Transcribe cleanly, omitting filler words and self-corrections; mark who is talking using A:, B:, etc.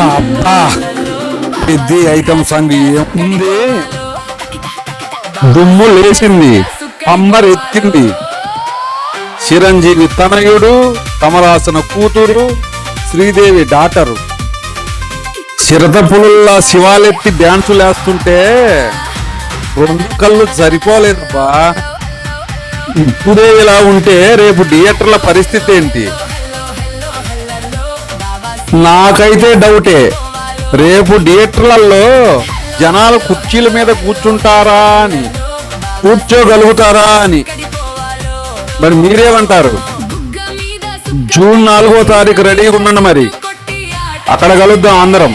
A: అబ్బా ఇది item song ఏముంది, దుమ్ము లేచింది, అమ్మర్ ఎత్తింది. చిరంజీవి తనయుడు, కమలాసన కూతురు, శ్రీదేవి డాటరు చిరతపులుల్లా శివాలెత్తి డ్యాన్సులు వేస్తుంటే రెండు కళ్ళు సరిపోలేదబ్బా. ఇప్పుడే ఇలా ఉంటే రేపు థియేటర్ల పరిస్థితి ఏంటి? నాకైతే డౌటే, రేపు థియేటర్లలో జనాలు కుర్చీల మీద కూర్చుంటారా అని, కూర్చోగలుగుతారా అని. మరి మీరేమంటారు? జూన్ 4వ తారీఖు రెడీగా ఉండండి, మరి అక్కడ కలుద్దాం అందరం.